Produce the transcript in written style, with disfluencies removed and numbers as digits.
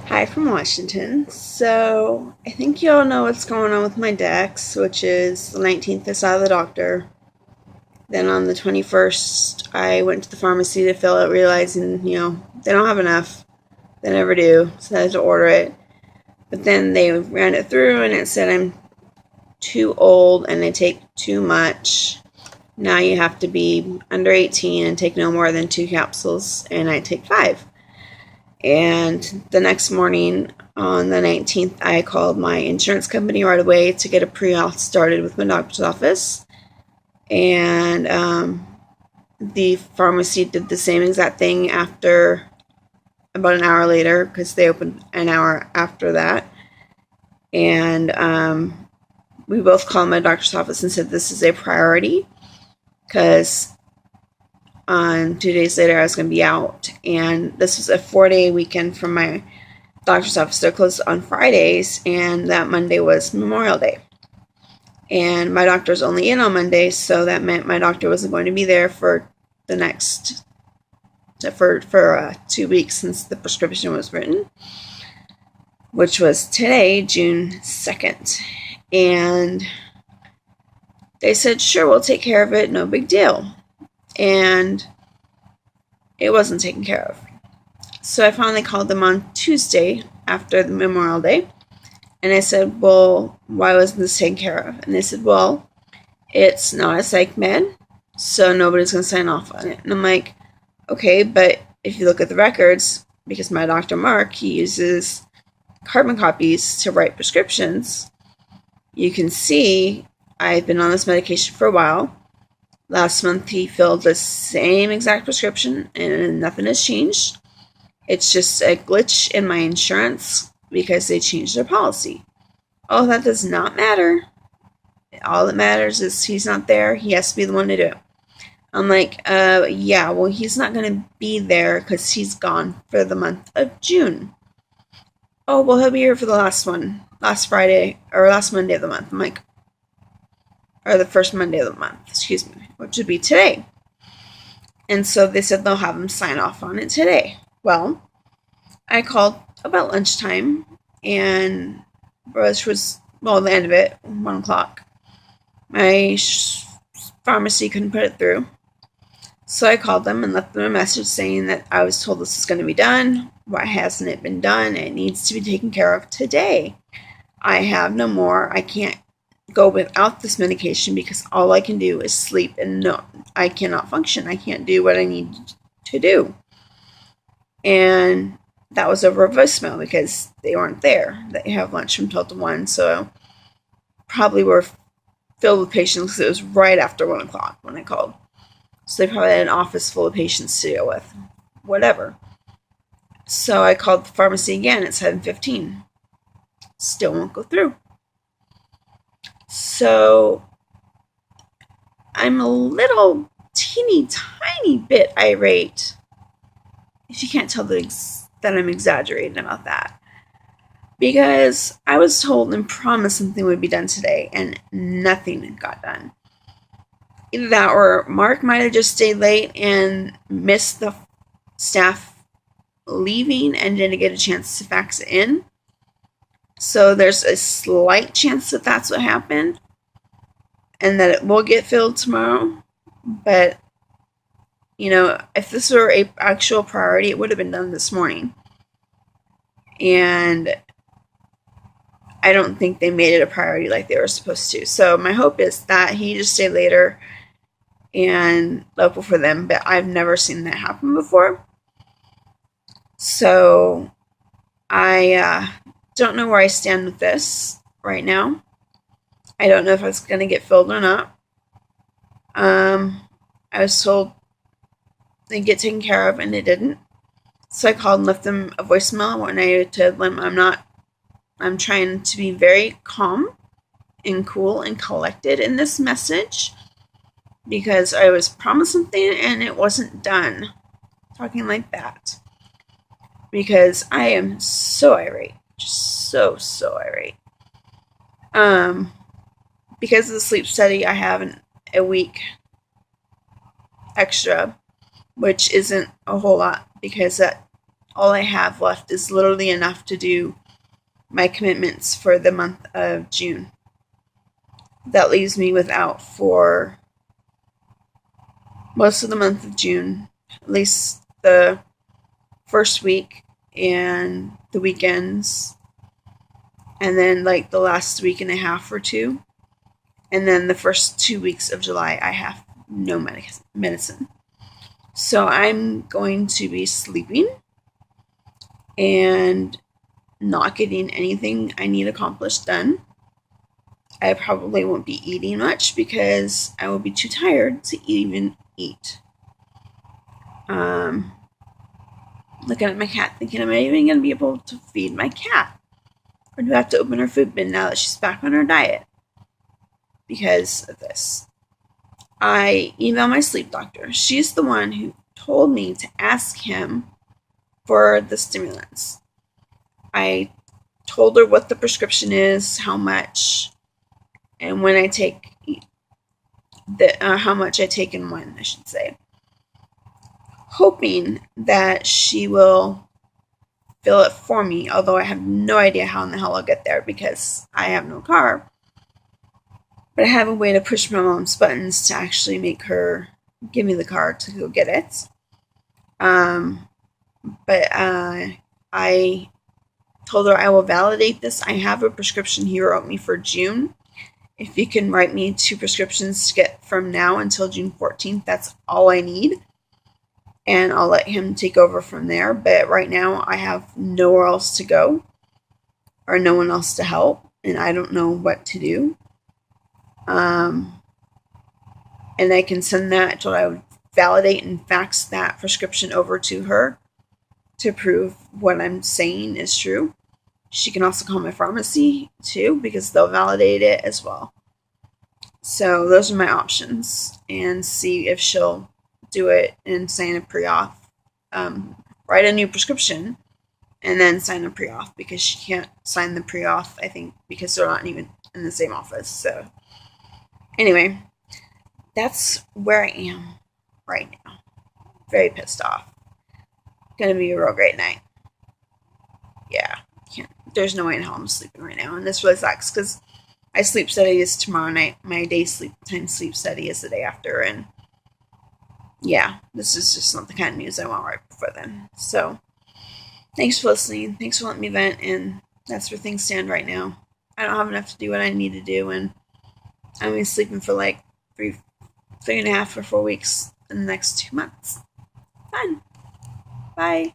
Hi from Washington. So, I think you all know what's going on with my Dex, which is the 19th I saw the doctor. Then on the 21st, I went to the pharmacy to fill it, realizing, they don't have enough. They never do, so I had to order it. But then they ran it through and it said I'm too old and I take too much. Now you have to be under 18 and take no more than 2 capsules, and I take 5. And the next morning, on the 19th, I called my insurance company right away to get a pre-auth started with my doctor's office. And the pharmacy did the same exact thing after about an hour later, because they opened an hour after that. And we both called my doctor's office and said this is a priority, because 2 days later I was going to be out, and this was a 4-day weekend from my doctor's office. They're closed on Fridays, and that Monday was Memorial Day, and my doctor's only in on Monday, so that meant my doctor wasn't going to be there for the next for 2 weeks since the prescription was written, which was today, June 2nd. And they said, sure, we'll take care of it, no big deal. And it wasn't taken care of. So I finally called them on Tuesday after the Memorial Day, and I said, well, why wasn't this taken care of? And they said, well, it's not a psych med, so nobody's going to sign off on it. And I'm like, okay, but if you look at the records, because my doctor Mark, he uses carbon copies to write prescriptions, you can see I've been on this medication for a while. Last month, he filled the same exact prescription, and nothing has changed. It's just a glitch in my insurance because they changed their policy. Oh, that does not matter. All that matters is he's not there. He has to be the one to do it. I'm like, yeah, well, he's not going to be there because he's gone for the month of June. Oh, well, he'll be here for the last Friday, or last Monday of the month. I'm like, or the first Monday of the month, excuse me, which would be today. And so they said they'll have him sign off on it today. Well, I called about lunchtime, and which was, well, the end of it, 1 o'clock. My pharmacy couldn't put it through. So I called them and left them a message saying that I was told this is going to be done. Why hasn't it been done? It needs to be taken care of today. I have no more. I can't go without this medication because all I can do is sleep, and no, I cannot function. I can't do what I need to do. And that was over a voicemail because they weren't there. They have lunch from 12 to 1, so probably were filled with patients because it was right after 1 o'clock when I called. So they probably had an office full of patients to deal with. Whatever. So I called the pharmacy again at 7:15. Still won't go through. So I'm a little teeny tiny bit irate, if you can't tell that I'm exaggerating about that, because I was told and promised something would be done today, and nothing got done. Either that or Mark might have just stayed late and missed the staff leaving and didn't get a chance to fax it in. So there's a slight chance that that's what happened, and that it will get filled tomorrow. But, if this were an actual priority, it would have been done this morning. And I don't think they made it a priority like they were supposed to. So my hope is that he just stayed later and local for them, but I've never seen that happen before. So I don't know where I stand with this right now. I don't know if it's going to get filled or not. I was told they'd get taken care of, and it didn't. So I called and left them a voicemail when I told them I'm trying to be very calm and cool and collected in this message, because I was promised something and it wasn't done. Talking like that. Because I am so irate. Just so irate. Because of the sleep study, I have a week extra, which isn't a whole lot because that all I have left is literally enough to do my commitments for the month of June. That leaves me without for most of the month of June, at least the first week and the weekends, and then like the last week and a half or two, and then the first 2 weeks of July I have no medicine. So I'm going to be sleeping and not getting anything I need accomplished done. I probably won't be eating much because I will be too tired to even eat. Looking at my cat thinking, am I even going to be able to feed my cat? Or do I have to open her food bin now that she's back on her diet? Because of this. I emailed my sleep doctor. She's the one who told me to ask him for the stimulants. I told her what the prescription is, how much, and when I take how much I take and when, I should say. Hoping that she will fill it for me, although I have no idea how in the hell I'll get there because I have no car. But I have a way to push my mom's buttons to actually make her give me the car to go get it. But I told her I will validate this. I have a prescription he wrote me for June. If you can write me 2 prescriptions to get from now until June 14th, that's all I need. And I'll let him take over from there. But right now, I have nowhere else to go or no one else to help, and I don't know what to do. And I can send that. I told her I would validate and fax that prescription over to her to prove what I'm saying is true. She can also call my pharmacy too because they'll validate it as well. So those are my options, and see if she'll do it and sign a pre-auth, write a new prescription, and then sign a pre-auth because she can't sign the pre-auth, I think, because they're not even in the same office. So anyway, that's where I am right now. Very pissed off. Gonna be a real great night. Yeah, there's no way in hell I'm sleeping right now, and this really sucks because my sleep study is tomorrow night. My day sleep study is the day after, and yeah, this is just not the kind of news I want right before then. So, thanks for listening. Thanks for letting me vent, and that's where things stand right now. I don't have enough to do what I need to do, and I'm going to be sleeping for like 3.5 or 4 weeks in the next 2 months. Fun. Bye.